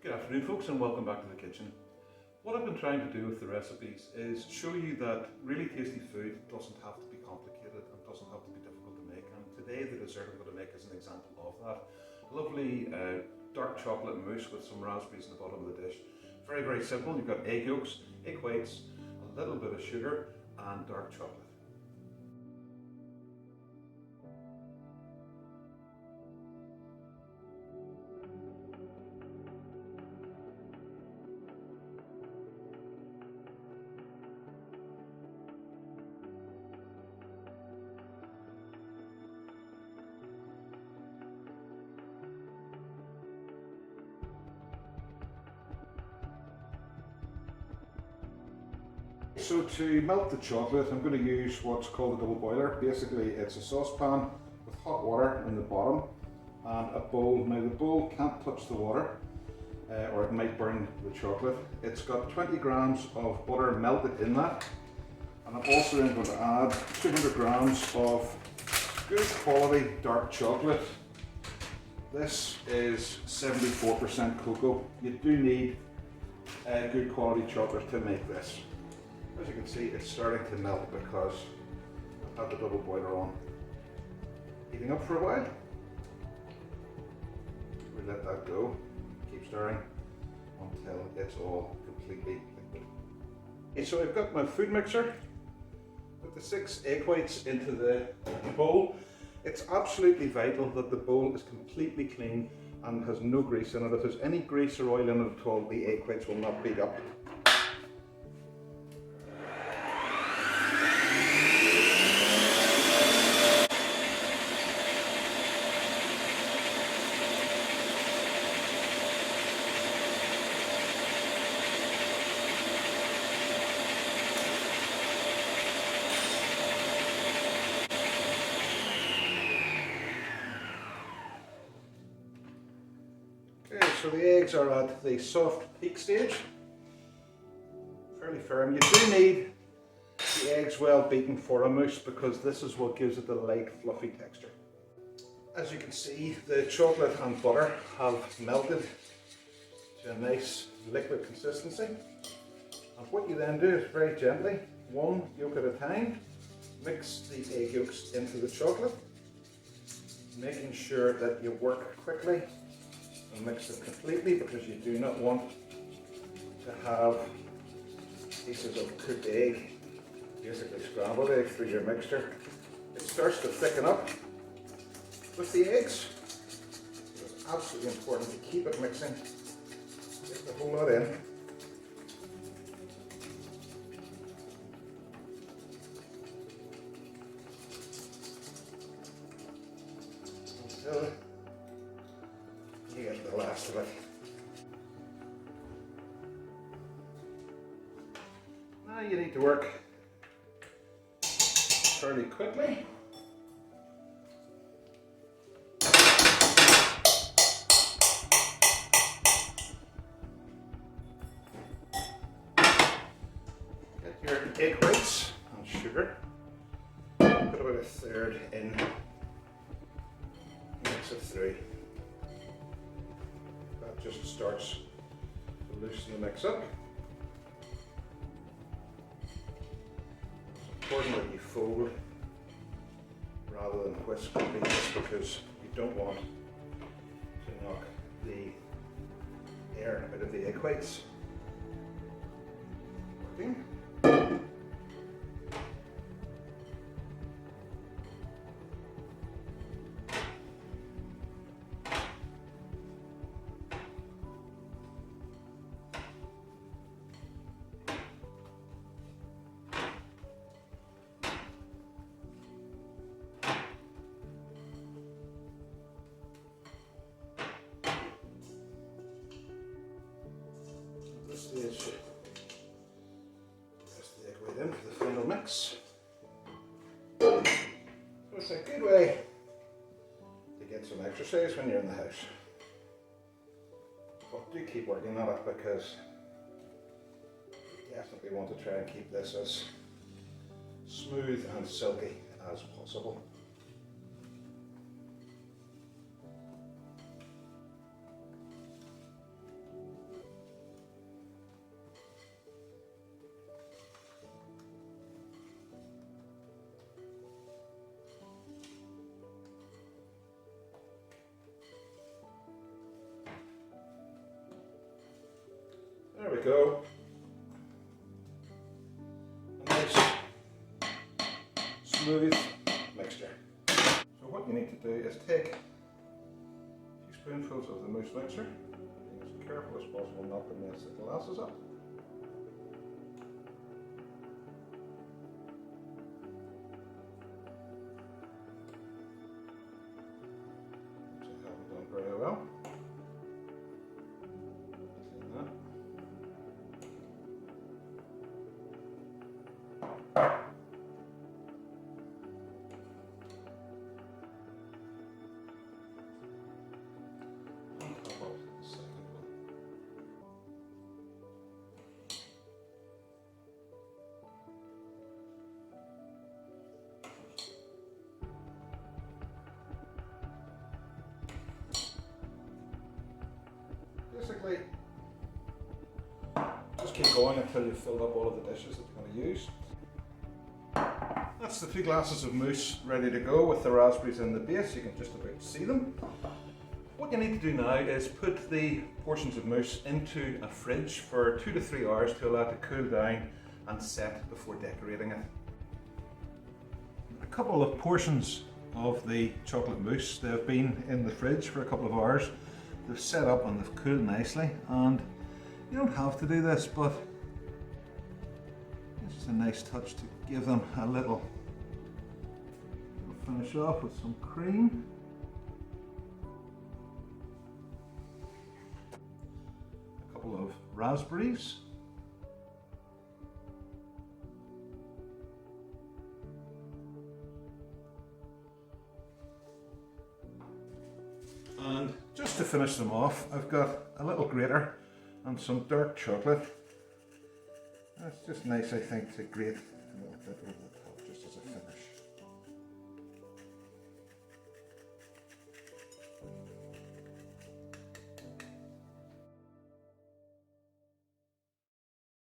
Good afternoon folks, and welcome back to the kitchen. What I've been trying to do with the recipes is show you that really tasty food doesn't have to be complicated and doesn't have to be difficult to make. And today the dessert I'm going to make is an example of that. A lovely dark chocolate mousse with some raspberries in the bottom of the dish. Very, very simple. You've got egg yolks, egg whites, a little bit of sugar and dark chocolate. So to melt the chocolate, I'm going to use what's called a double boiler. Basically, it's a saucepan with hot water in the bottom and a bowl. Now the bowl can't touch the water or it might burn the chocolate. It's got 20 grams of butter melted in that, and I'm also then going to add 200 grams of good quality dark chocolate. This is 74% cocoa. You do need good quality chocolate to make this. As you can see, it's starting to melt because I've had the double boiler on. Heating up for a while. We let that go. Keep stirring until it's all completely liquid. Okay, so I've got my food mixer. Put the 6 egg whites into the bowl. It's absolutely vital that the bowl is completely clean and has no grease in it. If there's any grease or oil in it at all, the egg whites will not beat up. Okay, so the eggs are at the soft peak stage, fairly firm. You do need the eggs well beaten for a mousse because this is what gives it the light, fluffy texture. As you can see, the chocolate and butter have melted to a nice liquid consistency. And what you then do is very gently, one yolk at a time, mix the egg yolks into the chocolate, making sure that you work quickly and mix them completely, because you do not want to have pieces of cooked egg, basically scrambled egg, through your mixture. It starts to thicken up with the eggs. It's absolutely important to keep it mixing. Get the whole lot in. Until you get the last of it. Now you need to work fairly quickly. Get your egg whites and sugar. Put about a third in. Mix it through. That just starts to loosen the mix up. It's important that you fold rather than whisk completely, because you don't want to knock the air out of the egg whites. Working. Stage, press the egg white in for the final mix. So it's a good way to get some exercise when you're in the house. But do keep working on it, because you definitely want to try and keep this as smooth and silky as possible. There we go. A nice smooth mixture. So what you need to do is take a few spoonfuls of the mousse mixture, being as careful as possible not to mess the glasses up. Which I haven't done very well. Clean that. Basically, just keep going until you've filled up all of the dishes that you're going to use. That's the 2 glasses of mousse ready to go with the raspberries in the base. You can just about see them. What you need to do now is put the portions of mousse into a fridge for 2 to 3 hours to allow it to cool down and set before decorating it. A couple of portions of the chocolate mousse, they've been in the fridge for a couple of hours. They've set up and they've cooled nicely, and you don't have to do this, but it's just a nice touch to give them a little. We'll finish off with some cream. A couple of raspberries. And just to finish them off, I've got a little grater and some dark chocolate. That's just nice, I think, to grate a little bit of